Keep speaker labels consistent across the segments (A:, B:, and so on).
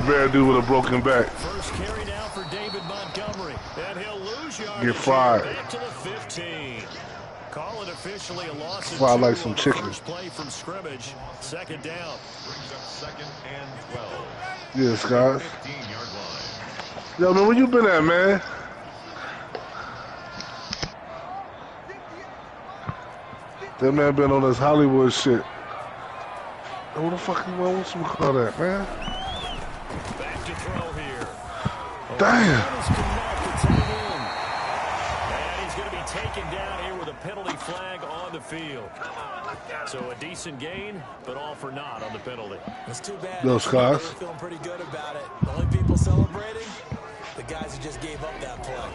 A: a bear dude with a broken back.
B: First carry now for David Montgomery. And he'll lose yardage.
A: Get fired.
B: Back to the 15. Call it officially a loss of 2
A: like some
B: on the
A: chicken.
B: first play from scrimmage. Second down.
C: Brings up 2nd and 12.
A: Yes, guys.
C: 15-yard line.
A: Yo, man, where you been at, man? That man been on this Hollywood shit. What the fuck you want? What's we call that, man?
B: Back to throw here.
A: Damn.
B: And he's going to be taken down here with a penalty flag on the field. So a decent gain, but all for naught on the penalty.
D: It's too bad.
A: Those guys.
D: They're feeling pretty good about it. The only people celebrating, the guys who just gave up that play.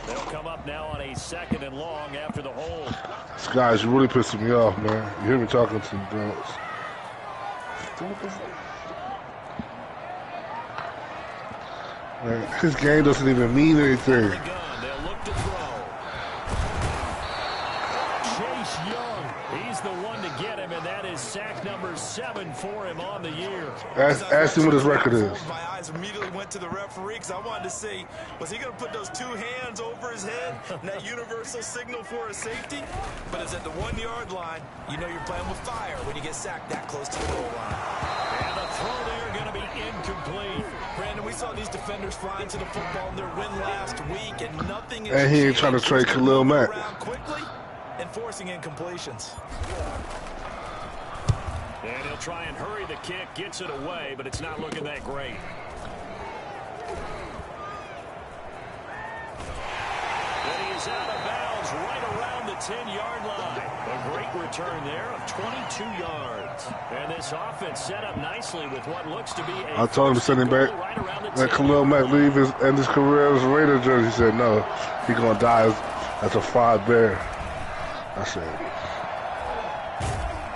B: They'll come up now on a 2nd and long after the hold.
A: This guy's really pissing me off, man. You hear me talking to the girls. Man, his game doesn't even mean anything.
B: They'll look to throw. Chase Young, he's the one to get him, and that is sack number 7 for him on the year.
A: Ask him what his record is.
D: My eyes immediately went to the referee because I wanted to see, was he going to put those 2 hands over his head and that universal signal for a safety? But it's at the 1-yard line. You know you're playing with fire when you get sacked that close to the goal line.
B: And the throw there going to be incomplete.
D: Brandon, we saw these defenders flying to the football in their win last week, and nothing is
A: And he ain't trying to trade Khalil Mack.
D: quickly and forcing incompletions.
B: And he'll try and hurry the kick, gets it away, but it's not looking that great. And he's out of bounds right around the 10-yard line. A great return there of 22 yards. And this offense set up nicely with what looks to be a
A: I told him to send him back.
B: right around the
A: Let Khalil Mack leave end his career as a Raider jersey. He said, no, he's going to die as a 5 bear. I said.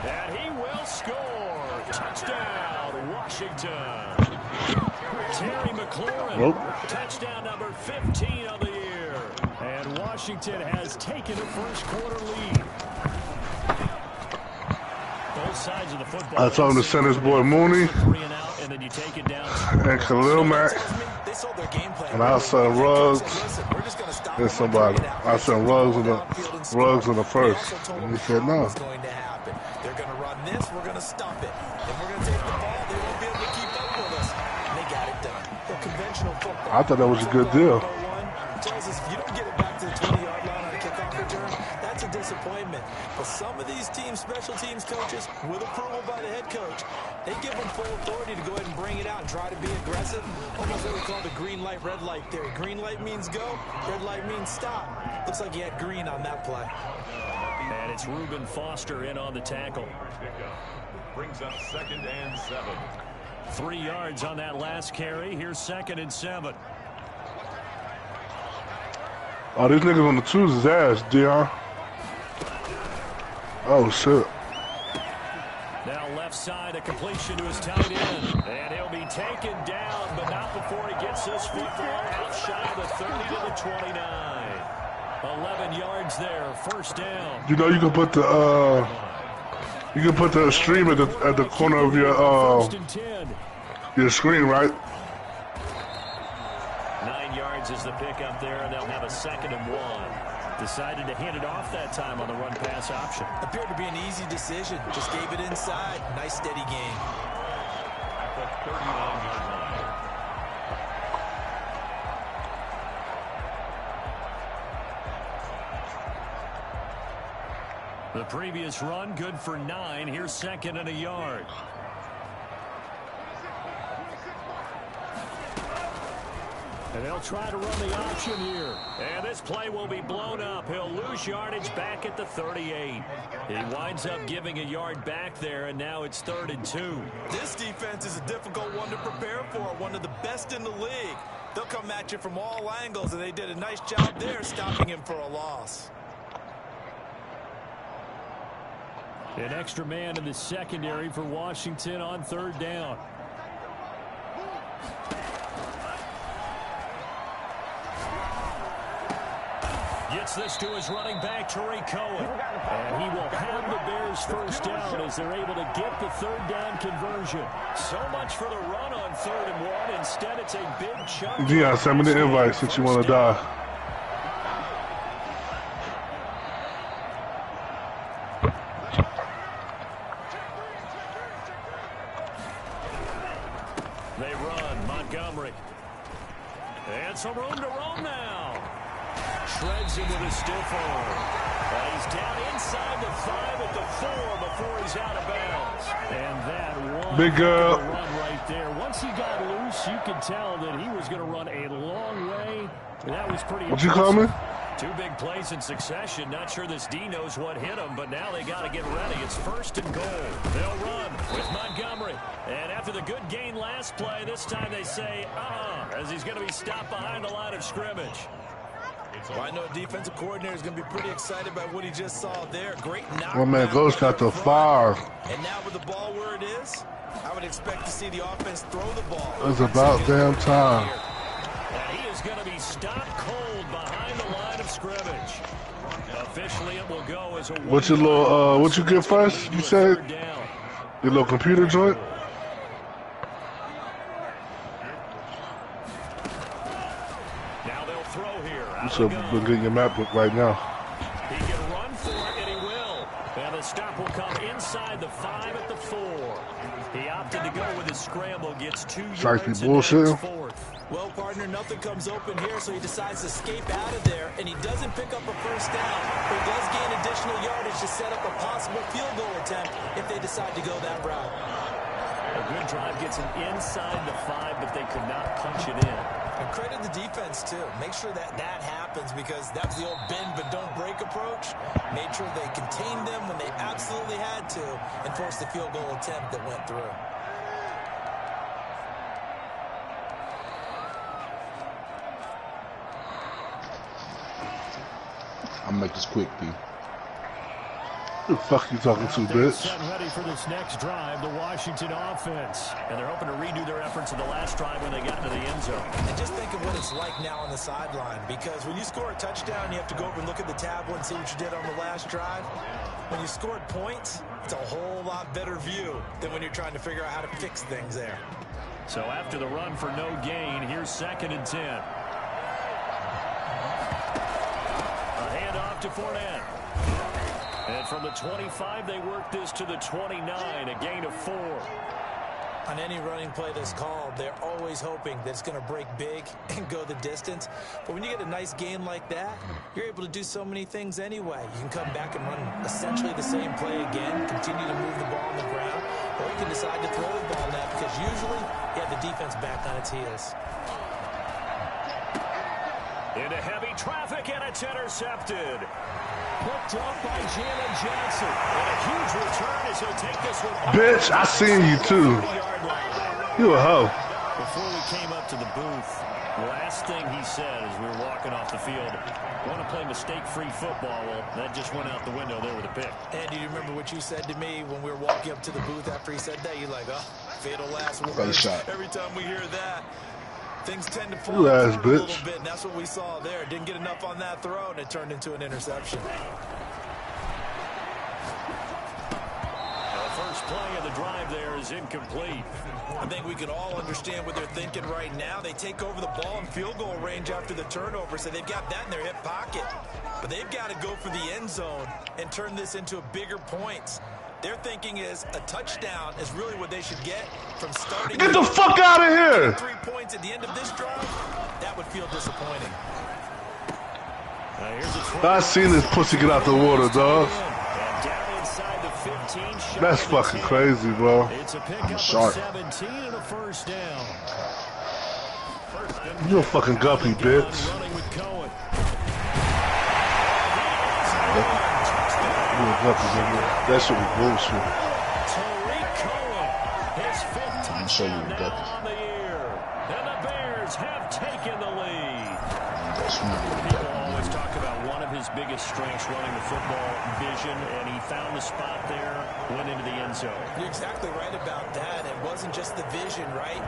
B: And he will score. Touchdown, Washington. Terry McLaurin.
A: Nope.
B: Touchdown number 15 of the year. And Washington has taken a first-quarter lead. Both sides of the football.
A: I told him to send his boy Mooney
B: And then you take it down.
A: and Khalil Mack. And I'll send Ruggs and somebody. I sent Ruggs in the first. And he said no.
D: They're going to run this, we're going to stop it. If we're going to take the ball, they won't be able to keep up with us. And they got it done. The conventional football.
A: I thought that was a good deal.
D: Tells us if you don't get it back to the 20-yard line on a kickoff return, that's a disappointment. But some of these teams, special teams coaches, with approval by the head coach, they give them full authority to go ahead and bring it out and try to be aggressive. Almost what we call the green light, red light theory. Green light means go, red light means stop. Looks like he had green on that play.
B: And it's Reuben Foster in on the tackle.
C: Brings up 2nd and 7.
B: 3 yards on that last carry. Here's 2nd and 7.
A: Oh, these niggas on the twos his ass, Dion. Oh, shit.
B: Now left side, a completion to his tight end. And he'll be taken down, but not before he gets this football out shy of the 30 to the 29. 11 yards there, first down.
A: You know you can put the stream at the corner of your screen, right?
B: 9 yards is the pickup there, and they'll have a 2nd and 1. Decided to hand it off that time on the run-pass option.
D: Appeared to be an easy decision. Just gave it inside. Nice, steady game.
C: At the 39-yard line.
B: The previous run, good for 9. Here's 2nd and a yard. And they'll try to run the option here. And this play will be blown up. He'll lose yardage back at the 38. He winds up giving a yard back there, and now it's 3rd and 2.
D: This defense is a difficult one to prepare for, one of the best in the league. They'll come at you from all angles, and they did a nice job there stopping him for a loss.
B: An extra man in the secondary for Washington on 3rd down. Gets this to his running back, Tariq Cohen. And he will have the Bears first down as they're able to get the third down conversion. So much for the run on 3rd and 1. Instead, it's a big chunk.
A: Yeah, send me the invite since you want to die.
B: They run. Montgomery. And some room to roam now. Shreds him with a stiff arm. He's down inside the 5 at the 4 before he's out of bounds. And that one
A: big girl
B: run right there. Once he got loose, you could tell that he was going to run a long way. That was pretty
A: What you call me?
B: 2 big plays in succession. Not sure this D knows what hit him, but now they got to get ready. It's 1st and goal. They'll run with Montgomery. And after the good gain last play, this time they say, as he's going to be stopped behind the line of scrimmage.
D: Well, I know defensive coordinator is going to be pretty excited by what he just saw there. Great knockdown.
A: My man Ghost got the fire.
D: And now with the ball where it is, I would expect to see the offense throw the ball.
A: It's about damn time.
B: And he is going to be stopped cold behind the line of scrimmage. Officially, it will go as a
A: What's your little, what you get first? You said? Your little computer joint? You should be getting your MacBook right now.
B: He can run for it, and he will. And the stop will come inside the 5 at the 4. He opted to go with his scramble, gets 2 yards, and
A: bullshit.
B: 4th.
D: Well, partner, nothing comes open here, so he decides to escape out of there, and he doesn't pick up a first down, but he does gain additional yardage to set up a possible field goal attempt if they decide to go that route.
B: A good drive gets him inside the 5, but they could not punch it in.
D: And credit the defense, too. Make sure that happens because that was the old bend but don't break approach. Made sure they contained them when they absolutely had to and forced the field goal attempt that went through.
E: I'll make this quick, P.
A: Who the fuck you talking to, bitch?
B: Ready for this next drive, the Washington offense. And they're hoping to redo their efforts in the last drive when they got to the end zone.
D: And just think of what it's like now on the sideline, because when you score a touchdown, you have to go over and look at the tablet and see what you did on the last drive. When you scored points, it's a whole lot better view than when you're trying to figure out how to fix things there.
B: So after the run for no gain, here's 2nd and 10. A handoff to Fournette. And from the 25, they work this to the 29, a gain of 4.
D: On any running play that's called, they're always hoping that it's going to break big and go the distance. But when you get a nice gain like that, you're able to do so many things anyway. You can come back and run essentially the same play again, continue to move the ball on the ground, or you can decide to throw the ball now because usually you have the defense back on its heels.
B: Into heavy traffic, and it's intercepted. Picked up by Jalen Johnson. And a huge return as he'll take this one.
A: Bitch, I seen you too. You a hoe.
B: Before we came up to the booth, the last thing he said as we were walking off the field, want to play mistake-free football. Well, that just went out the window there with a pick.
D: And do you remember what you said to me when we were walking up to the booth after he said that? You're like, oh, fatal last word. Every time we hear that, things tend to fall apart a little bit, and that's what we saw there. Didn't get enough on that throw, and it turned into an interception.
B: The first play of the drive there is incomplete.
D: I think we can all understand what they're thinking right now. They take over the ball in field goal range after the turnover, so they've got that in their hip pocket. But they've got to go for the end zone and turn this into a bigger points. Their thinking is a touchdown is really what they should get from starting.
A: Get the fuck out of here!
D: 3 points at the end of this drive, that would feel disappointing.
A: I seen this pussy get out the water, dog. That's fucking crazy, bro.
E: I'm sharp.
B: 17 and a first down.
A: You a fucking guppy, bitch. That should be bullshit.
B: Tariq Cohen, his 15th
E: show you the
B: on the year. And the Bears have taken the lead.
E: That's right.
B: People always talk about one of his biggest strengths running the football, vision, and he found the spot there, went into the end zone.
D: You're exactly right about that. It wasn't just the vision, right?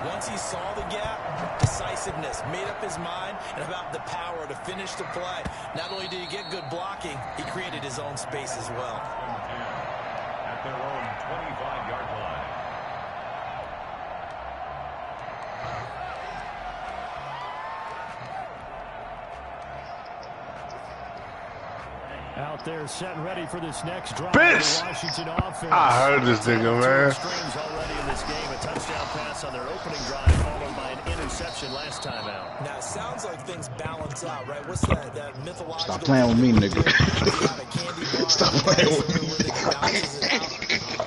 D: Once he saw the gap, decisiveness, made up his mind, and about the power to finish the play. Not only did he get good blocking, he created his own space as well.
C: At their own 25-yard line.
B: Out there set and ready for this next drive.
A: Bitch!
B: Washington offense.
A: I heard this nigga, man.
B: Streams already in this game. A touchdown pass on their opening drive, followed by an interception last time out.
D: Now, it sounds like things balance out, right? What's that mythological...
E: Stop playing with me, nigga. Stop playing with me.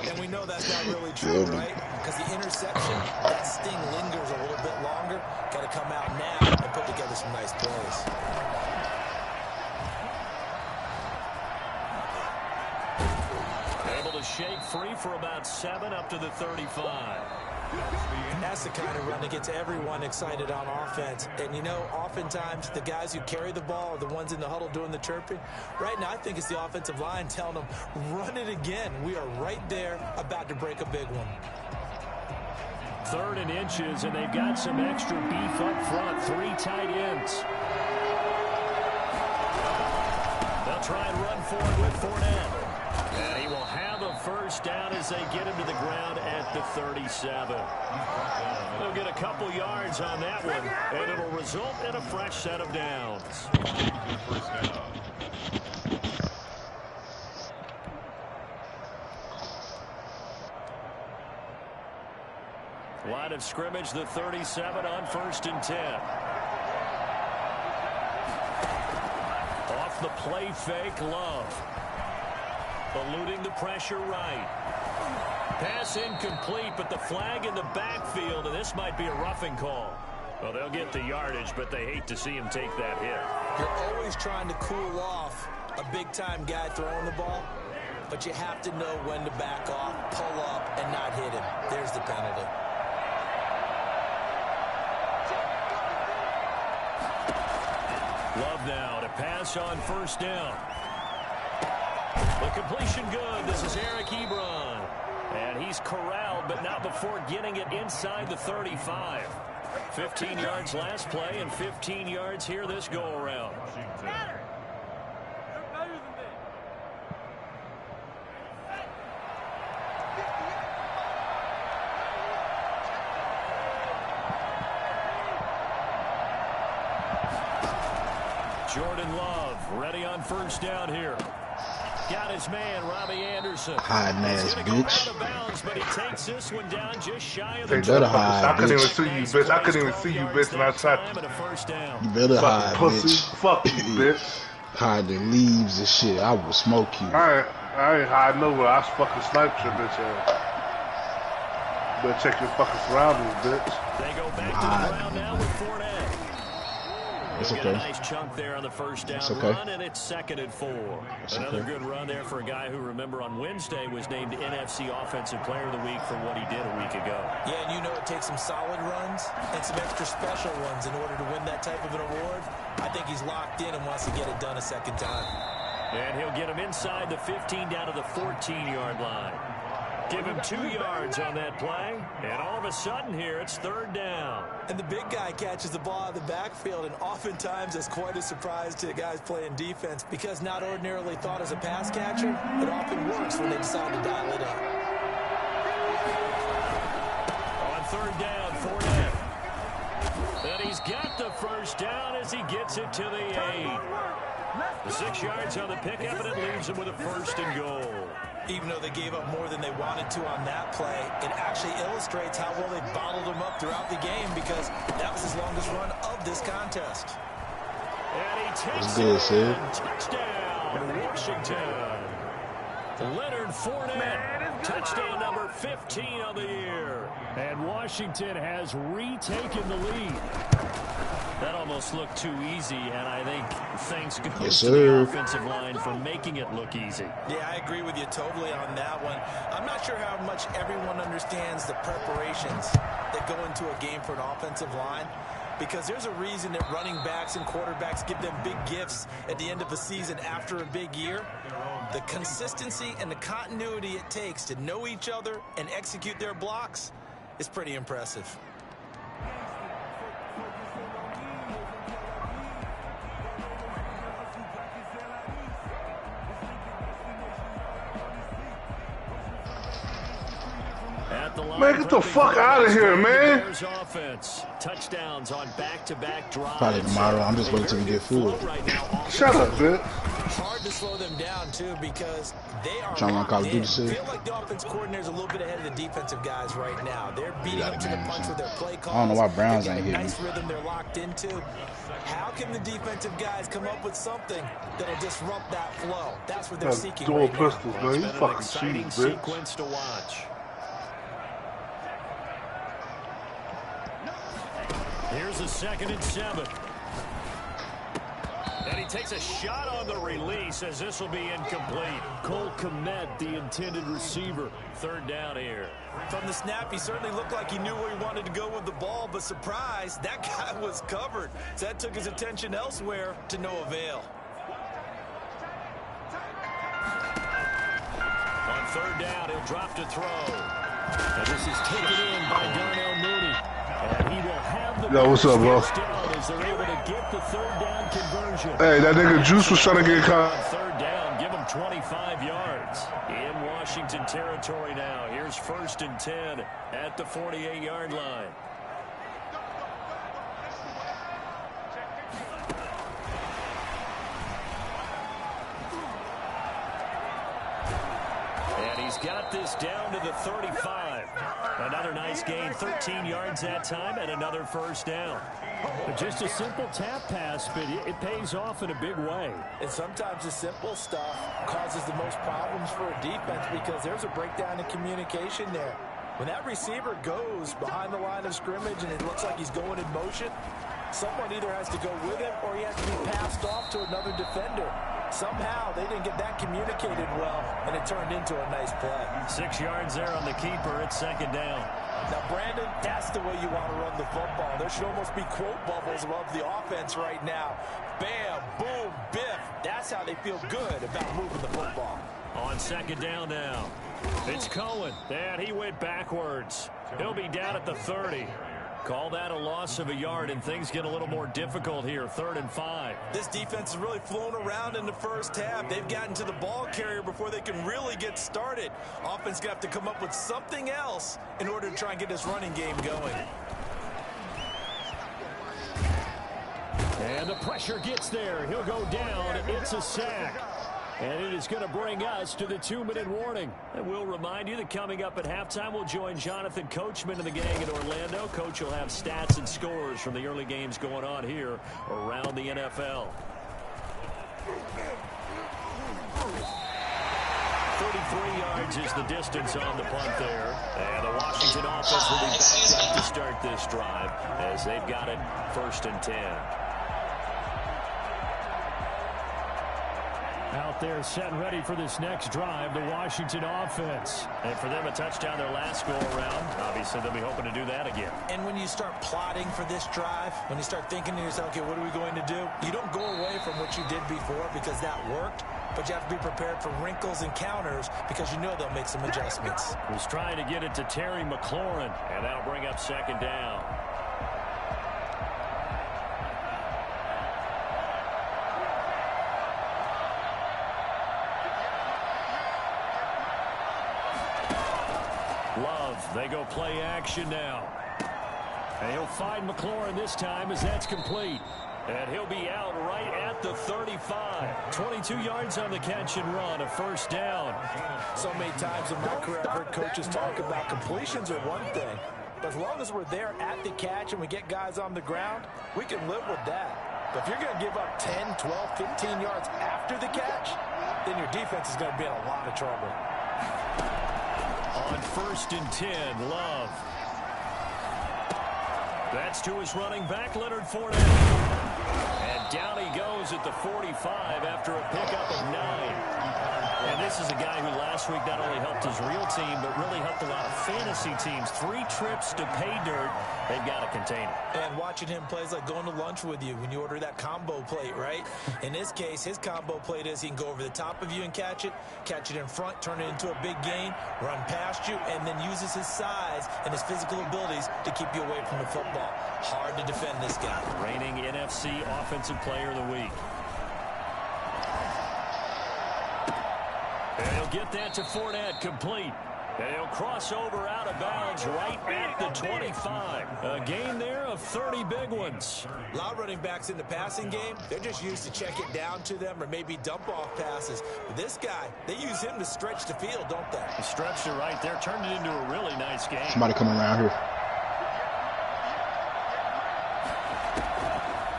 D: And we know that's not really true, right? Because the interception, that sting lingers a little bit longer. Got to come out now and put together some nice plays.
B: Able to shake free for about 7 up to the 35.
D: And that's the kind of run that gets everyone excited on offense. And, you know, oftentimes the guys who carry the ball are the ones in the huddle doing the chirping. Right now, I think it's the offensive line telling them, run it again. We are right there about to break a big one.
B: 3rd and inches, and they've got some extra beef up front. 3 tight ends. They'll try and run forward with Fournette. And he will have a first down as they get him to the ground at the 37. They'll get a couple yards on that one, and it'll result in a fresh set of downs.
C: First down.
B: Line of scrimmage, the 37 on 1st and 10. Off the play fake, Love. Eluding the pressure right. Pass incomplete, but the flag in the backfield, and this might be a roughing call. Well, they'll get the yardage, but they hate to see him take that hit.
D: You're always trying to cool off a big-time guy throwing the ball, but you have to know when to back off, pull up, and not hit him. There's the penalty.
B: Love now to pass on 1st down. The completion good. This is Eric Ebron. And he's corralled, but not before getting it inside the 35. 15 yards last play and 15 yards here this go-around. Jordan Love ready on 1st down here. Got his man, Robbie Anderson.
E: Hiding ass bitch.
B: Bounds, but he takes this one down just shy of
A: Take
B: the
E: better
A: that
E: hide,
A: I couldn't even
E: bitch.
A: see you, bitch. I couldn't even see you, bitch, and I shot you.
E: You better hide,
A: Fucking pussy.
E: bitch.
A: Fuck you, bitch.
E: Hiding leaves and shit. I will smoke you.
A: I ain't hiding nowhere. I fucking sniped your bitch ass. Better check your fucking surroundings, bitch.
B: They go back to the ground now with Fournette.
E: It's
B: Get
E: okay.
B: a nice chunk there on the 1st down
E: It's okay.
B: run, and it's 2nd and 4. Another good run there for a guy who, remember, on Wednesday was named NFC Offensive Player of the Week for what he did a week ago.
D: Yeah, and you know it takes some solid runs and some extra special ones in order to win that type of an award. I think he's locked in and wants to get it done a 2nd time.
B: And he'll get him inside the 15 down to the 14-yard line. Give him 2 yards on that play, and all of a sudden here, it's 3rd down.
D: And the big guy catches the ball out of the backfield, and oftentimes it's quite a surprise to the guys playing defense because not ordinarily thought as a pass catcher, it often works when they decide to dial it up.
B: On 3rd down, Fournette. And he's got the first down as he gets it to the 8. The 6 yards on the pickup, and it leaves him with a 1st and goal.
D: Even though they gave up more than they wanted to on that play, it actually illustrates how well they bottled them up throughout the game because that was his longest run of this contest.
B: And he takes
E: That's good,
B: it. Touchdown, Washington. Leonard Fournette, touchdown number 15 of the year. And Washington has retaken the lead. That almost looked too easy, and I think thanks goes to the offensive line for making it look easy.
D: Yeah, I agree with you totally on that one. I'm not sure how much everyone understands the preparations that go into a game for an offensive line, because there's a reason that running backs and quarterbacks give them big gifts at the end of a season after a big year. The consistency and the continuity it takes to know each other and execute their blocks is pretty impressive.
A: Man, get the fuck out of here, man.
B: Touchdowns on back-to-back drives.
E: Probably tomorrow. I'm just waiting till we get food.
A: Shut up, bitch.
D: Hard to slow them down, too, because they are
E: trying to Call of Duty shit.
D: I feel like the offense coordinator's a little bit ahead of the defensive guys right now. They're beating up to the punch with their play calls.
E: I don't know why Browns ain't hitting.
D: Nice rhythm they're locked into. How can the defensive guys come up with something that'll disrupt that flow? That's what they're seeking
A: dual
D: right now.
A: pistols, man. You fucking cheating, bitch.
B: Sequence to watch. Here's a 2nd and 7. And he takes a shot on the release as this will be incomplete. Cole Kmet, the intended receiver. 3rd down here.
D: From the snap, he certainly looked like he knew where he wanted to go with the ball, but surprise, that guy was covered. So that took his attention elsewhere to no avail.
B: On 3rd down, he'll drop to throw. And this is taken in by Darnell Mooney. And he will have the
A: Yo, what's up, bro?
B: as they're able to get the 3rd down conversion.
A: Hey, that nigga Juice was trying to get caught.
B: 3rd down, give him 25 yards. In Washington territory now. Here's 1st and 10 at the 48-yard line. And he's got this down to the 35. Another nice gain, 13 yards that time, and another 1st down. But just a simple tap pass, but it pays off in a big way.
D: And sometimes the simple stuff causes the most problems for a defense because there's a breakdown in communication there. When that receiver goes behind the line of scrimmage and it looks like he's going in motion, someone either has to go with him or he has to be passed off to another defender. Somehow they didn't get that communicated well, and it turned into a nice play.
B: 6 yards there on the keeper. It's 2nd down.
D: Now, Brandon, that's the way you want to run the football. There should almost be quote bubbles above the offense right now. Bam, boom, biff. That's how they feel good about moving the football.
B: On 2nd down now. It's Cohen. And he went backwards. He'll be down at the 30. Call that a loss of a yard, and things get a little more difficult here. 3rd and 5.
D: This defense has really flown around in the first half. They've gotten to the ball carrier before they can really get started. Offense going to have to come up with something else in order to try and get this running game going.
B: And the pressure gets there. He'll go down. It's a sack. And it is going to bring us to the 2-minute warning. And we'll remind you that coming up at halftime, we'll join Jonathan Coachman and the gang in Orlando. Coach will have stats and scores from the early games going on here around the NFL. 33 yards is the distance on the punt there. And the Washington offense will be backed up to start this drive as they've got it 1st and 10. Out there set and ready for this next drive, the Washington offense. And for them, a touchdown their last go-around. Obviously, they'll be hoping to do that again.
D: And when you start plotting for this drive, when you start thinking to yourself, okay, what are we going to do? You don't go away from what you did before because that worked, but you have to be prepared for wrinkles and counters because you know they'll make some adjustments.
B: He's trying to get it to Terry McLaurin, and that'll bring up 2nd down. Love, they go play action now. And he'll find McLaurin this time as that's complete. And he'll be out right at the 35. 22 yards on the catch and run, a 1st down.
D: So many times in my career, I've heard coaches talk about completions are one thing. But as long as we're there at the catch and we get guys on the ground, we can live with that. But if you're going to give up 10, 12, 15 yards after the catch, then your defense is going to be in a lot of trouble.
B: On 1st and 10, Love. That's to his running back, Leonard Fournette. And down he goes at the 45 after a pickup of 9. And this is a guy who last week not only helped his real team, but really helped a lot of fantasy teams. 3 trips to pay dirt. They've got to contain it.
D: And watching him plays like going to lunch with you when you order that combo plate, right? In this case, his combo plate is he can go over the top of you and catch it in front, turn it into a big gain, run past you, and then uses his size and his physical abilities to keep you away from the football. Hard to defend this guy.
B: Reigning NFC Offensive Player of the Week. And he'll get that to Fournette, complete. And he'll cross over out of bounds right at the 25. A gain there of 30 big ones.
D: A lot of running backs in the passing game, they're just used to check it down to them or maybe dump off passes. But this guy, they use him to stretch the field, don't they?
B: Stretched it right there, turned it into a really nice game.
E: Somebody coming around here.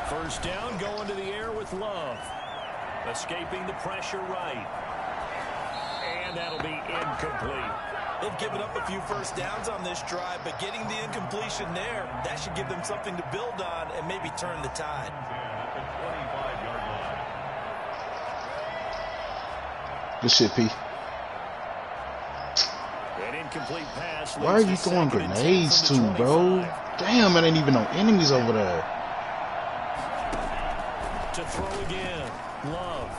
B: First down, going to the air with Love. Escaping the pressure right. And that'll be incomplete.
D: They've given up a few first downs on this drive, but getting the incompletion there, that should give them something to build on and maybe turn the tide.
E: Good shit, P.
B: An incomplete pass.
E: Why are you throwing grenades to, bro? Damn, man, ain't even no enemies over there.
B: To throw again. Love.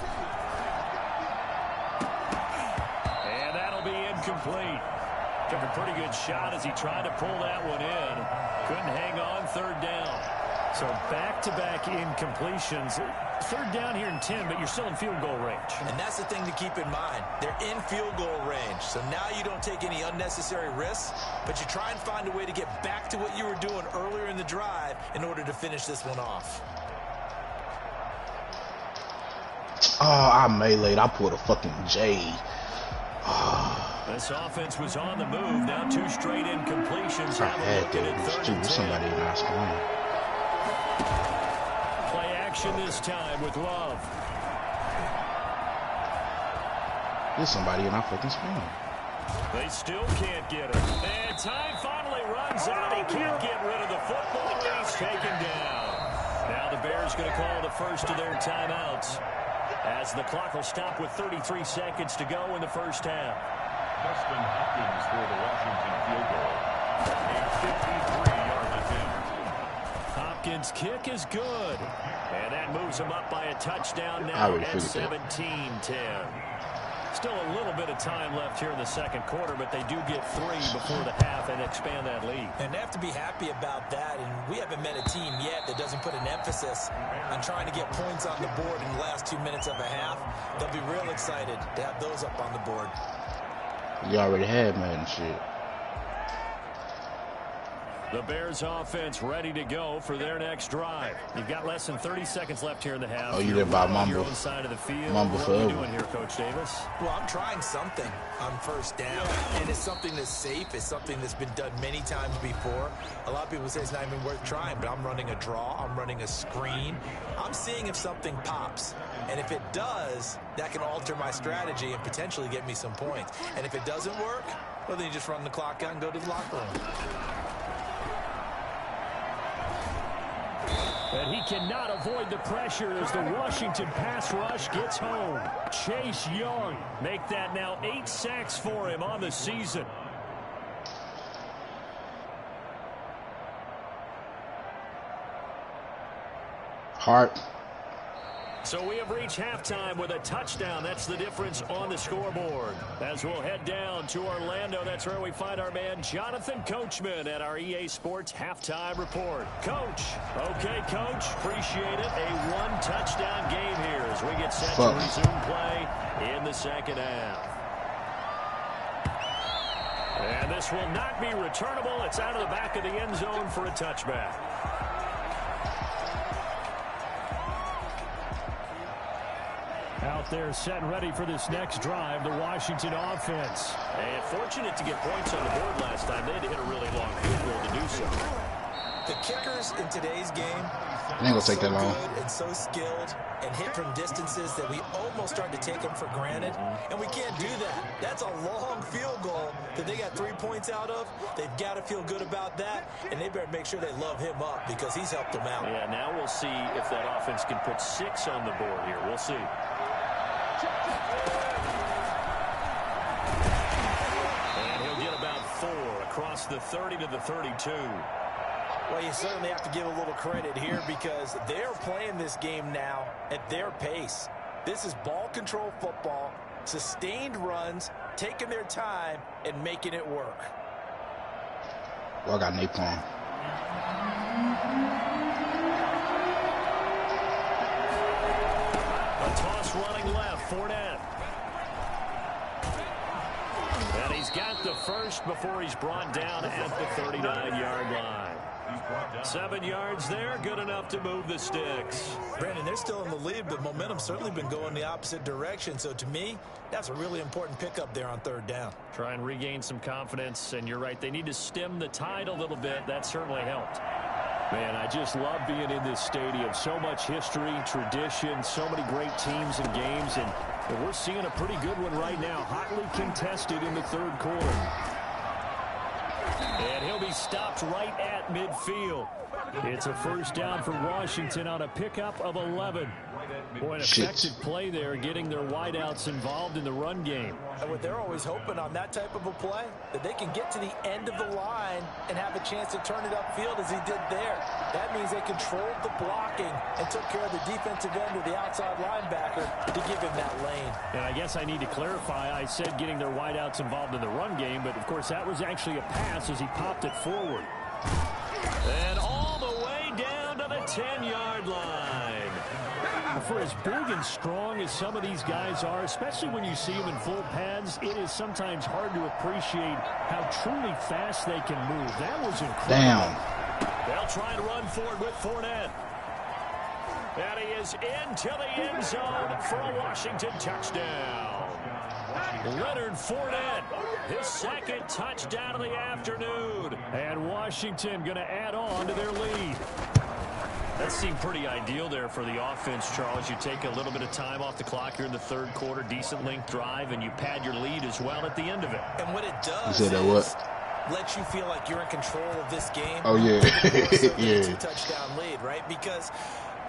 B: And that'll be incomplete. Took a pretty good shot as he tried to pull that one in. Couldn't hang on, 3rd down. So back-to-back incompletions. 3rd down here in 10, but you're still in field goal range.
D: And that's the thing to keep in mind. They're in field goal range. So now you don't take any unnecessary risks, but you try and find a way to get back to what you were doing earlier in the drive in order to finish this one off.
E: Oh, I meleeed. I pulled a fucking J.
B: This offense was on the move. Now 2 straight incompletions.
E: I had to. Somebody in our spine.
B: Play action this time with Love.
E: There's somebody in our fucking spine.
B: They still can't get it. And time finally runs out. He can't get rid of the football. He's taken down. Now the Bears going to call the first of their timeouts, as the clock will stop with 33 seconds to go in the first half.
C: Dustin Hopkins for the Washington field goal. A 53-yard attempt.
B: Hopkins' kick is good. And that moves him up by a touchdown now at 17-10. Still a little bit of time left here in the second quarter, but they do get 3 before the half and expand that lead.
D: And they have to be happy about that. And we haven't met a team yet that doesn't put an emphasis on trying to get points on the board in the last 2 minutes of a half. They'll be real excited to have those up on the board.
E: You already had, man, shit.
B: The Bears offense ready to go for their next drive. You've got less than 30 seconds left here in the half.
E: Oh, you didn't buy Mumble.
B: Side of the field.
E: Mumble
B: what are you
E: forever.
B: doing here, Coach Davis?
D: Well, I'm trying something on first down, and it's something that's safe. It's something that's been done many times before. A lot of people say it's not even worth trying, but I'm running a draw. I'm running a screen. I'm seeing if something pops, and if it does, that can alter my strategy and potentially get me some points. And if it doesn't work, well, then you just run the clock out and go to the locker room.
B: And he cannot avoid the pressure as the Washington pass rush gets home. Chase Young make that now 8 sacks for him on the season.
E: Hart.
B: So we have reached halftime with a touchdown. That's the difference on the scoreboard. As we'll head down to Orlando, that's where we find our man Jonathan Coachman at our EA Sports Halftime Report. Coach. Okay, Coach. Appreciate it. A 1-touchdown game here as we get set to resume play in the second half. And this will not be returnable. It's out of the back of the end zone for a touchback. Out there set and ready for this next drive, the Washington offense. And fortunate to get points on the board last time. They had to hit a really long field goal to do so.
D: The kickers in today's game,
E: It ain't gonna take that long.
D: Good and so skilled and hit from distances that we almost start to take them for granted, and we can't do that. That's a long field goal that they got 3 points out of. They've got to feel good about that, and they better make sure they love him up because he's helped them out.
B: Yeah, now we'll see if that offense can put 6 on the board here. We'll see. And he'll get about 4 across the 30 to the 32.
D: Well, you certainly have to give a little credit here because they're playing this game now at their pace. This is ball control football, sustained runs, taking their time, and making it work.
E: Well, I got napalm.
B: A toss running left, Fournette. And he's got the first before he's brought down at the 39-yard line. 7 yards there, good enough to move the sticks.
D: Brandon, they're still in the lead, but momentum's certainly been going the opposite direction. So to me, that's a really important pickup there on 3rd down.
B: Try and regain some confidence, and you're right, they need to stem the tide a little bit. That certainly helped. Man, I just love being in this stadium. So much history, tradition, so many great teams and games, and we're seeing a pretty good one right now, hotly contested in the 3rd quarter. And he'll be stopped right at midfield. It's a 1st down for Washington on a pickup of 11. Boy, an effective play there, getting their wideouts involved in the run game.
D: And what they're always hoping on that type of a play, that they can get to the end of the line and have a chance to turn it upfield as he did there. That means they controlled the blocking and took care of the defensive end or the outside linebacker to give him that lane.
B: And I guess I need to clarify, I said getting their wideouts involved in the run game, but of course that was actually a pass as he popped it forward. And all the way down to the 10-yard line. For as big and strong as some of these guys are, especially when you see them in full pads, it is sometimes hard to appreciate how truly fast they can move. That was incredible.
E: Damn.
B: They'll try and run forward with Fournette. And he is into the end zone for a Washington touchdown. Leonard Fournette, his 2nd touchdown of the afternoon. And Washington going to add on to their lead. That seemed pretty ideal there for the offense, Charles. You take a little bit of time off the clock here in the 3rd quarter, decent length drive, and you pad your lead as well at the end of it.
D: And what it does
E: is
D: let you feel like you're in control of this game.
E: Oh, yeah.
D: Yeah. 2-touchdown lead, right? Because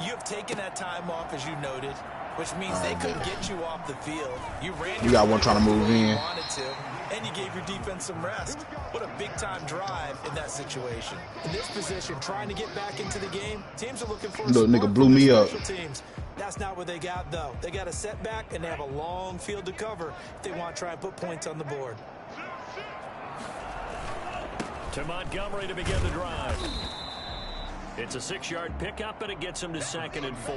D: you have taken that time off, as you noted, which means they couldn't get you off the field. You ran.
E: You got one trying to move in.
D: Wanted to, and you gave your defense some rest. What a big-time drive in that situation. In this position, trying to get back into the game, teams are looking for.
E: Little nigga blew me up.
D: Teams. That's not what they got, though. They got a setback, and they have a long field to cover if they want to try and put points on the board.
B: To Montgomery to begin the drive. It's a 6-yard pickup, and it gets him to 2nd and 4.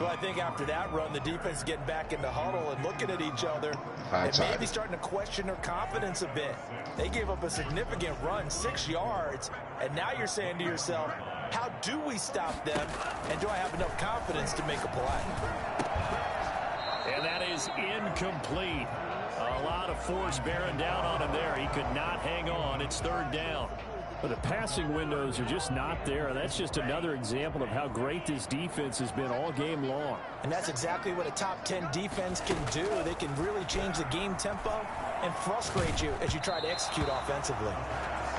D: Well, I think after that run, the defense is getting back in the huddle and looking at each other and maybe starting to question their confidence a bit. They gave up a significant run, 6 yards, and now you're saying to yourself, how do we stop them, and do I have enough confidence to make a play?
B: And that is incomplete. A lot of force bearing down on him there. He could not hang on. It's 3rd down. But the passing windows are just not there. That's just another example of how great this defense has been all game long.
D: And that's exactly what a top 10 defense can do. They can really change the game tempo and frustrate you as you try to execute offensively.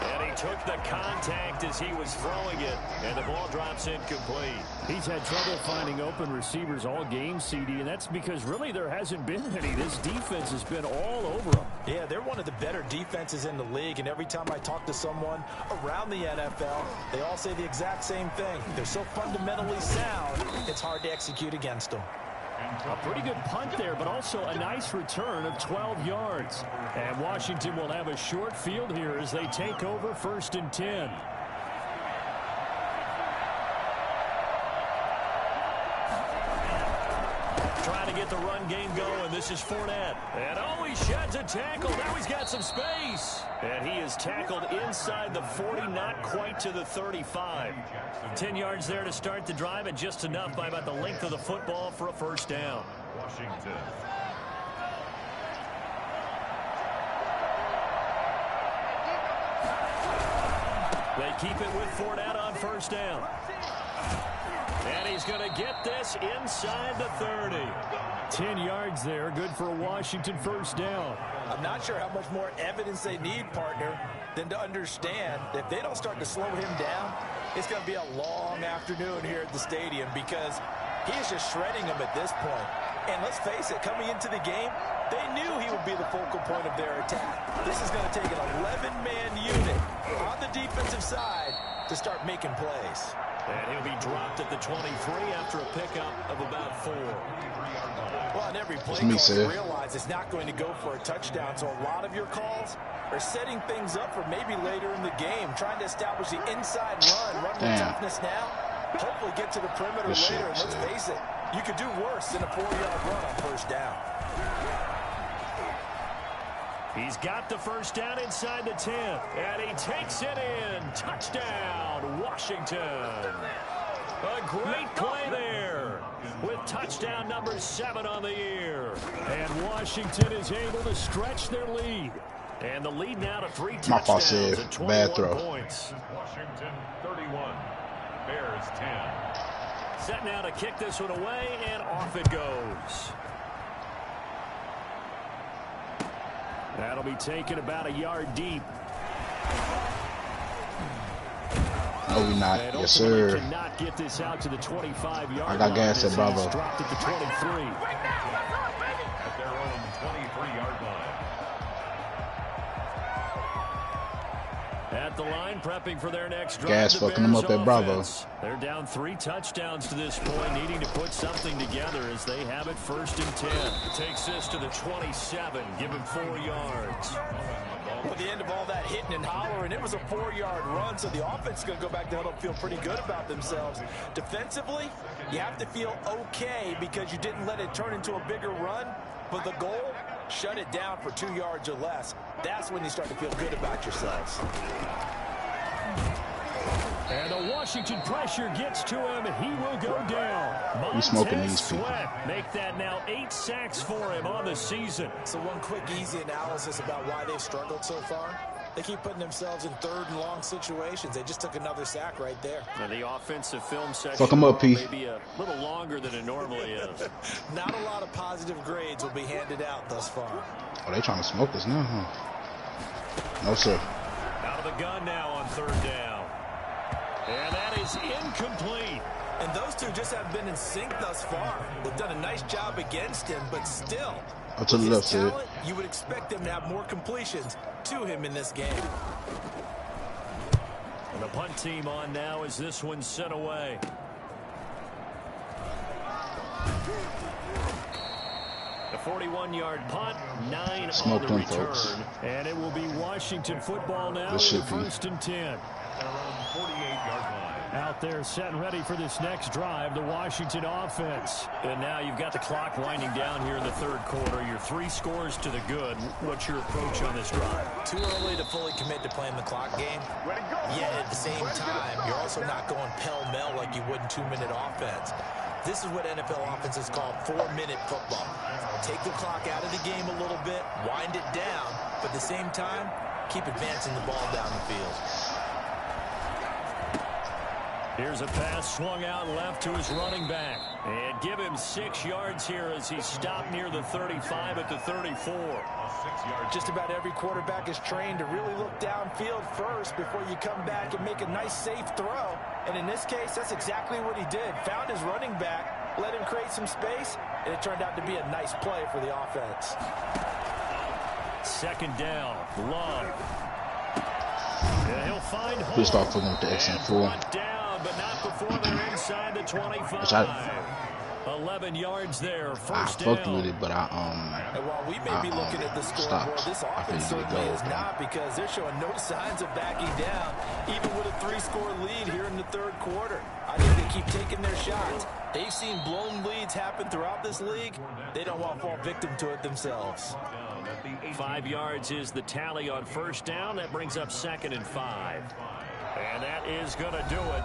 B: And he took the contact as he was throwing it, and the ball drops incomplete. He's had trouble finding open receivers all game, CD, and that's because really there hasn't been any. This defense has been all over them.
D: Yeah, they're one of the better defenses in the league, and every time I talk to someone around the NFL, they all say the exact same thing. They're so fundamentally sound, it's hard to execute against them.
B: A pretty good punt there, but also a nice return of 12 yards. And Washington will have a short field here as they take over 1st and 10. Trying to get the run game going. This is Fournette. And oh, he sheds a tackle. Now he's got some space. And he is tackled inside the 40, not quite to the 35. 10 yards there to start the drive, and just enough by about the length of the football for a 1st down.
C: Washington.
B: They keep it with Fournette on 1st down. And he's going to get this inside the 30. 10 yards there, good for a Washington first down.
D: I'm not sure how much more evidence they need, partner, than to understand that if they don't start to slow him down, it's going to be a long afternoon here at the stadium because he is just shredding them at this point. And let's face it, coming into the game, they knew he would be the focal point of their attack. This is going to take an 11-man unit on the defensive side to start making plays.
B: And he'll be dropped at the 23 after a pickup of about 4.
D: Well, in every play call, you realize it's not going to go for a touchdown, so a lot of your calls are setting things up for maybe later in the game, trying to establish the inside run with toughness now, hopefully get to the perimeter later, and let's face it, you could do worse than a 4-yard run on first down.
B: He's got the first down inside the 10, and he takes it in. Touchdown, Washington. A great play there with touchdown number 7 on the year. And Washington is able to stretch their lead. And the lead now to 3 touchdowns and 21 points.
C: Washington 31, Bears 10.
B: Set now to kick this one away, and off it goes. That'll be taken about a yard deep.
E: No, we're not. Yes, sir.
B: Cannot get this out to the 25-yard
E: I got gas at Bravo.
B: Dropped at the 23.
C: At their own 23-yard line.
B: At the line, prepping for their next drive.
E: Gas fucking them up at Bravo.
B: They're down 3 touchdowns to this point, needing to put something together as they have it 1st and 10. Takes this to the 27, give him 4 yards.
D: At the end of all that hitting and hollering, it was a 4-yard run, so the offense is going to go back to huddle and feel pretty good about themselves. Defensively, you have to feel okay because you didn't let it turn into a bigger run, but the goal, shut it down for 2 yards or less. That's when you start to feel good about yourselves.
B: And the Washington pressure gets to him. He will go down.
E: He's smoking these people.
B: Make that now 8 sacks for him on the season.
D: So one quick, easy analysis about why they've struggled so far. They keep putting themselves in 3rd and long situations. They just took another sack right there.
B: And the offensive film section
E: fuck him up, P.
B: Maybe a little longer than it normally is.
D: Not a lot of positive grades will be handed out thus far.
E: Oh, they trying to smoke us now, huh? No, sir.
B: Out of the gun now on 3rd down. And that is incomplete.
D: And those two just haven't been in sync thus far. They've done a nice job against him, but still,
E: up to the left, sir.
D: You would expect them to have more completions to him in this game.
B: And the punt team on now as this one's set away. The 41-yard punt, 9 on the return. Folks. And it will be Washington football now with 1st and 10.
C: Around 48-yard line.
B: Out there set and ready for this next drive, the Washington offense. And now you've got the clock winding down here in the 3rd quarter. You're 3 scores to the good. What's your approach on this drive?
D: Too early to fully commit to playing the clock game. Yet at the same time, you're also not going pell-mell like you would in 2-minute offense. This is what NFL offenses call 4-minute football. Take the clock out of the game a little bit, wind it down, but at the same time, keep advancing the ball down the field.
B: Here's a pass swung out left to his running back. And give him 6 yards here as he's stopped near the 35 at the 34.
C: 6 yards.
D: Just about every quarterback is trained to really look downfield first before you come back and make a nice, safe throw. And in this case, that's exactly what he did. Found his running back, let him create some space, and it turned out to be a nice play for the offense.
B: 2nd down, Love. Yeah, he'll find home.
E: Pissed off for them with the XM4.
B: Down, but not before they're inside the 25. 11 yards there, 1st down.
E: I fucked with it, but
D: and while we may be looking at the scoreboard, this offense certainly is not, because they're showing no signs of backing down, even with a 3-score lead here in the 3rd quarter. I think they keep taking their shots. They've seen blown leads happen throughout this league. They don't want to fall victim to it themselves.
B: 5 yards is the tally on 1st down. That brings up 2nd and 5. And that is going to do it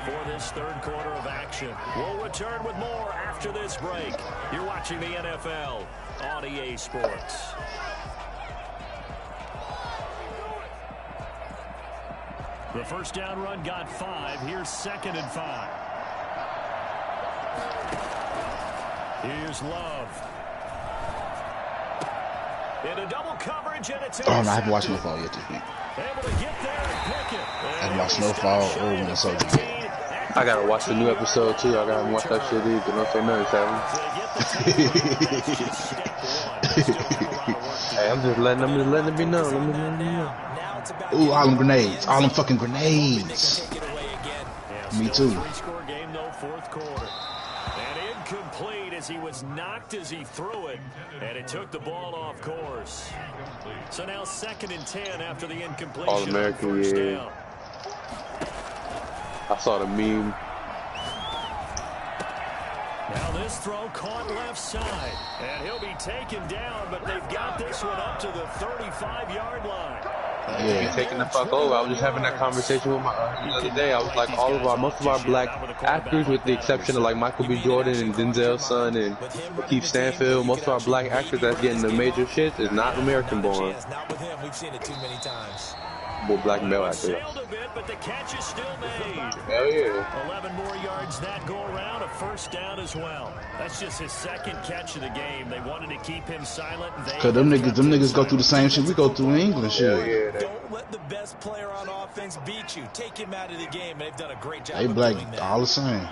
B: for this 3rd quarter of action. We'll return with more after this break. You're watching the NFL on EA Sports. The 1st down run got 5. Here's 2nd and 5. Here's Love. Into double coverage, and it's
E: Oh, no, I haven't watched Snowfall yet this week.
B: able to get there and pick it.
E: I haven't watched Snowfall or Winter Soldier yet.
F: I gotta watch the new episode too. I gotta watch that shit either. Don't say nothing, Savage. Hey, I'm just letting it be known.
E: Ooh, all them grenades. All them fucking grenades. Me too.
B: Three-score game, though, fourth quarter. And incomplete as he was knocked as he threw it. And it took the ball off course. So now 2nd and 10 after the incompletion.
F: All-American, yeah. I saw the meme.
B: Now this throw caught left side. And he'll be taken down, but they've got this one up to the 35-yard line.
F: Yeah, taking the fuck over. I was just having that conversation with my the other day. I was like, most of our black actors, with the exception of like Michael B. Jordan and Denzel's son and Keith Stanfield, most of our black actors that's getting the major shit is not American born.
D: Not with him. We've seen it too many times.
F: Well, black male actors.
B: Sailed a bit, but the catch is still made.
F: Hell yeah.
B: 11 more yards that go around, a first down as well. That's just his 2nd catch of the game. They wanted to keep him silent.
E: Cause them niggas go through the same shit we go through in England shit.
F: Yeah.
D: Don't let the best player on offense beat you. Take him out of the game, and they've done a great job.
E: They
D: of
E: black
D: doing that.
E: all the same.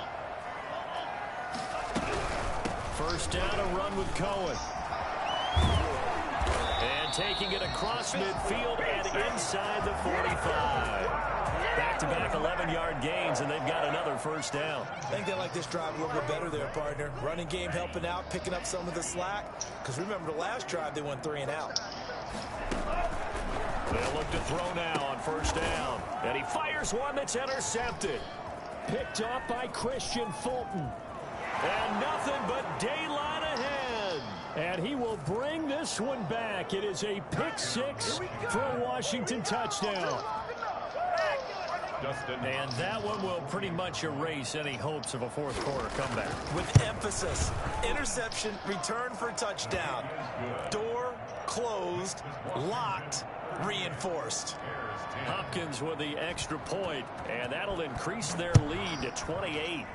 B: First down, a run with Cohen. And taking it across midfield and inside the 45. Back-to-back 11-yard gains, and they've got another first down.
D: I think they like this drive a little bit better there, partner. Running game helping out, picking up some of the slack. Because remember, the last drive, they went 3 and out.
B: They'll look to throw now on first down. And he fires one that's intercepted. Picked off by Christian Fulton. And nothing but daylight ahead. And he will bring this one back. It is a pick 6 for a Washington touchdown. And that one will pretty much erase any hopes of a fourth quarter comeback.
D: With emphasis, interception, return for touchdown. Door closed, locked, reinforced.
B: Hopkins with the extra point, and that'll increase their lead to 28.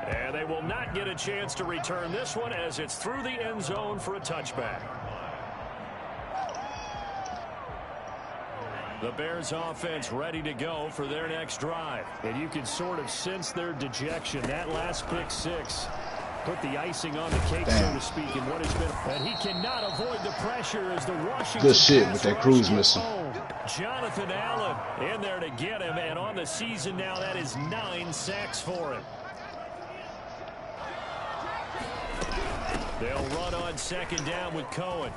B: And they will not get a chance to return this one as it's through the end zone for a touchback. The Bears offense ready to go for their next drive. And you can sort of sense their dejection. That last pick 6 put the icing on the cake, so to speak, in what has been. And he cannot avoid the pressure as the Washington.
E: Good shit with that cruise missile.
B: Jonathan Allen in there to get him. And on the season now, that is 9 sacks for him. They'll run on 2nd down with Cohen.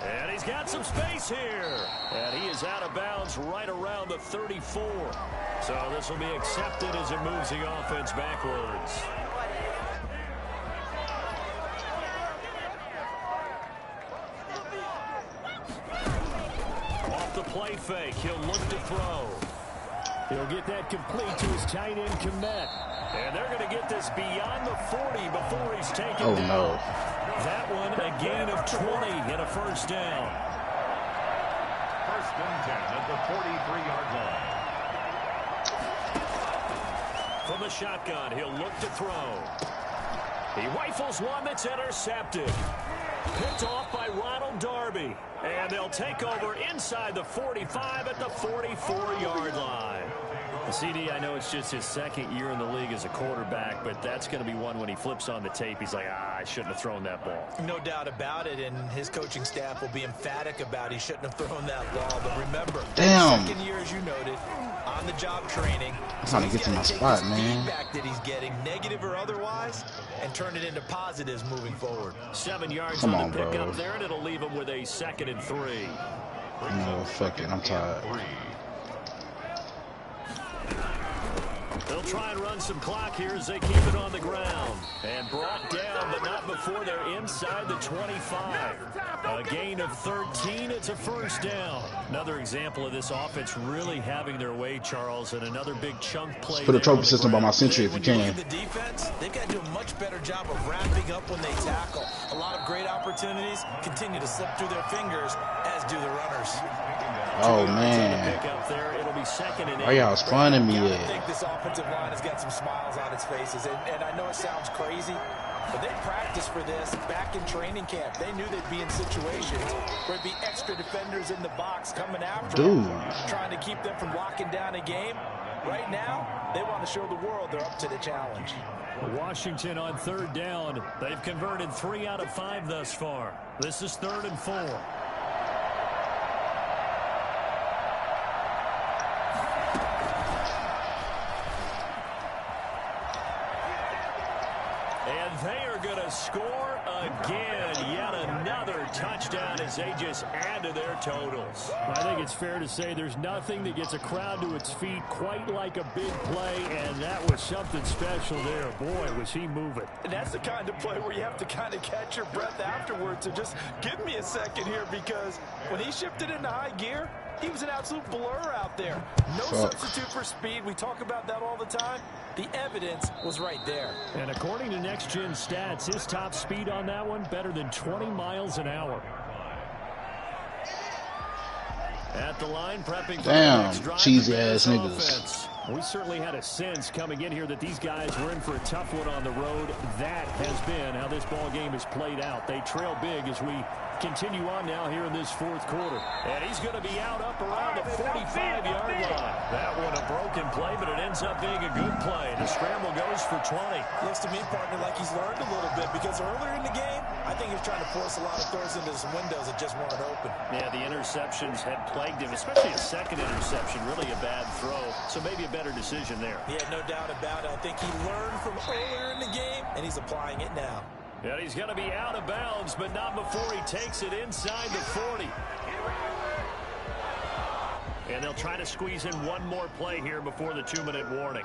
B: And he's got some space here. And he is out of bounds right around the 34. So this will be accepted as it moves the offense backwards. Off the play fake, he'll look to throw. He'll get that complete to his tight end, Kmet. And they're going to get this beyond the 40 before he's taken down.
E: No.
B: That one a gain of 20 and a first down.
C: First and 10 at the 43-yard line.
B: From the shotgun, he'll look to throw. He rifles one that's intercepted. Picked off by Ronald Darby. And they'll take over inside the 45 at the 44-yard line. CD, I know it's just his 2nd year in the league as a quarterback, but that's going to be one when he flips on the tape. He's like, I shouldn't have thrown that ball.
D: No doubt about it, and his coaching staff will be emphatic about he shouldn't have thrown that ball. But remember,
E: damn.
D: 2nd year, as you noted, on-the-job training.
E: I'm trying to get to my spot, man.
D: Feedback that he's getting, negative or otherwise, and turn it into positives moving forward.
B: 7 yards
E: Come
B: on the
E: on,
B: pickup
E: bro.
B: there, and it'll leave him with a 2nd and 3.
E: No, fuck it. I'm tired.
B: They'll try and run some clock here as they keep it on the ground. And brought down, but not before they're inside the 25. A gain of 13. It's a first down. Another example of this offense really having their way, Charles, and another big chunk play.
E: Put a trophy system by my century if you can.
D: The defense, they've got to do a much better job of wrapping up when they tackle. A lot of great opportunities continue to slip through their fingers, as do the runners.
E: Oh man. Why y'all spawning me
D: I think this offensive line has got some smiles on its faces, and I know it sounds crazy, but they practiced for this back in training camp. They knew they'd be in situations where there'd be extra defenders in the box coming after them, trying to keep them from locking down a game. Right now, they want to show the world they're up to the challenge.
B: Washington on 3rd down. They've converted 3 out of 5 thus far. This is 3rd and 4. And they are going to score again. Yet another touchdown as they just add to their totals. I think it's fair to say there's nothing that gets a crowd to its feet quite like a big play, and that was something special there. Boy, was he moving.
D: And that's the kind of play where you have to kind of catch your breath afterwards. So just give me a second here, because when he shifted into high gear, he was an absolute blur out there. No substitute for speed. We talk about that all the time. The evidence was right there.
B: And according to Next Gen Stats, his top speed on that one, better than 20 miles an hour. At the line, prepping for the next drive.
E: Cheesy ass niggas.
B: We certainly had a sense coming in here that these guys were in for a tough one on the road. That has been how this ball game has played out. They trail big as we continue on now here in this 4th quarter. And he's going to be out up around the 45-yard line. That one a broken play, but it ends up being a good play. The scramble goes for 20.
D: Looks to me, partner, like he's learned a little bit, because earlier in the game, I think he was trying to force a lot of throws into some windows that just weren't open.
B: Yeah, the interceptions had plagued him, especially a second interception. Really a bad throw, so maybe a better decision there.
D: Yeah, no doubt about it. I think he learned from earlier in the game, and he's applying it now.
B: And he's going to be out of bounds, but not before he takes it inside the 40. And they'll try to squeeze in one more play here before the 2-minute warning.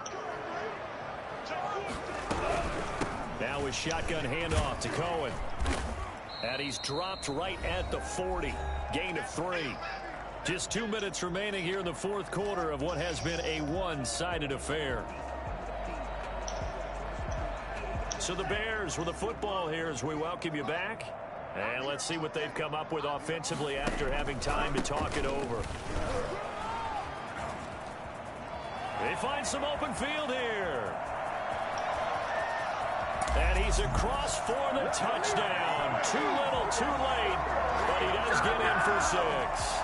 B: Now a shotgun handoff to Cohen. And he's dropped right at the 40. Gain of 3. Just 2 minutes remaining here in the 4th quarter of what has been a one-sided affair. So the Bears with the football here as we welcome you back. And let's see what they've come up with offensively after having time to talk it over. They find some open field here. And he's across for the touchdown. Too little, too late. But he does get in for 6.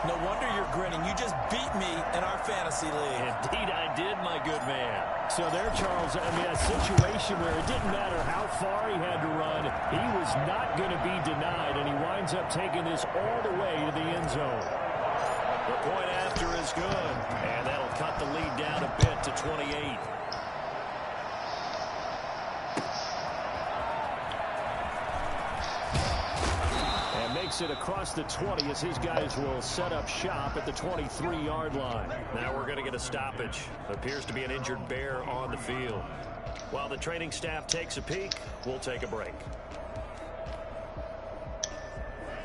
D: No wonder you're grinning. You just beat me in our fantasy league.
B: Indeed I did, my good man. So there, Charles, I mean, a situation where it didn't matter how far he had to run. He was not going to be denied, and he winds up taking this all the way to the end zone. The point after is good, and that'll cut the lead down a bit to 28. Makes it across the 20 as his guys will set up shop at the 23-yard line. Now we're going to get a stoppage. Appears to be an injured Bear on the field. While the training staff takes a peek, we'll take a break.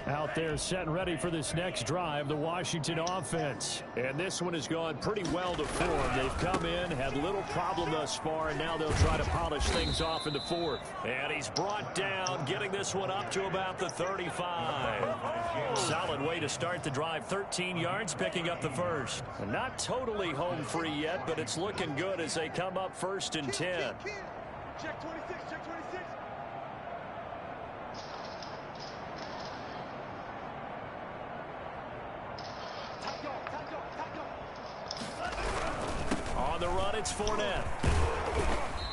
B: Out there set and ready for this next drive, the Washington offense. And this one has gone pretty well to form. They've come in, had little problem thus far, and now they'll try to polish things off in the 4th. And he's brought down, getting this one up to about the 35. Solid way to start the drive. 13 yards, picking up the first. And not totally home free yet, but it's looking good as they come up 1st and 10.
G: Check 26, check 26.
B: On the run, it's Fournette.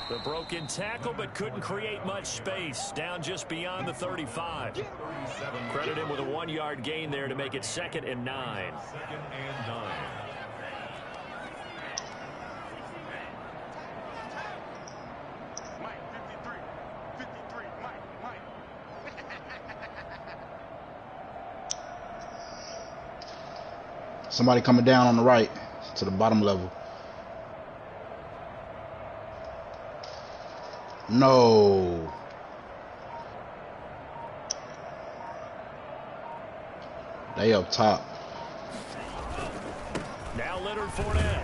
B: The broken tackle, but couldn't create much space. Down just beyond the 35. Credit him with a 1-yard gain there to make it 2nd and 9.
C: 2nd and 9.
G: Mike, 53, Mike.
E: Somebody coming down on the right to the bottom level. No. They up top.
B: Now Leonard Fournette.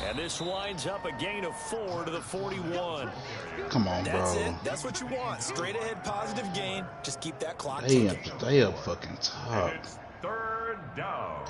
B: And this winds up a gain of 4 to the 41.
E: Come on, bro.
D: That's it. That's what you want. Straight ahead positive gain. Just keep that clock
E: They
D: ticking.
E: up fucking top.
C: It's 3rd down.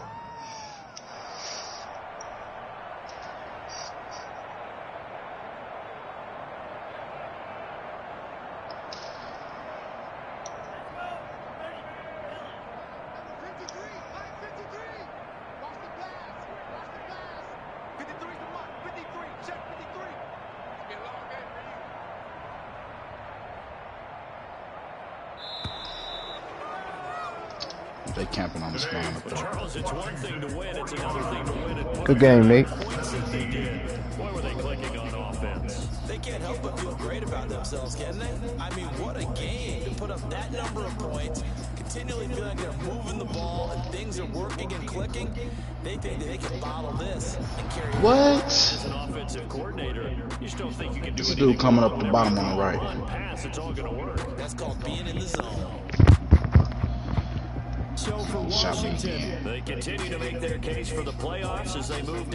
E: They camping on the spawn up there.
B: Charles, it's one thing to win, it's another thing to win it.
H: Good game, Nate.
B: Points that they did. Boy, were they clicking on offense.
D: They can't help but feel great about themselves, can they? I mean, what a game to put up that number of points, continually feel like they're moving the ball and things are working and clicking. They think that they can bottle this and carry it.
E: What?
B: As an offensive coordinator, you still think you can do
E: This
B: anything
E: dude coming up
B: wrong
E: the
B: every
E: bottom
B: time
E: on the
B: you
E: right.
B: run, pass, it's all going to work.
D: That's called being in the zone.
B: So for
E: Shot me
B: Washington,
E: again.
B: they continue to make their case for the playoffs as they move to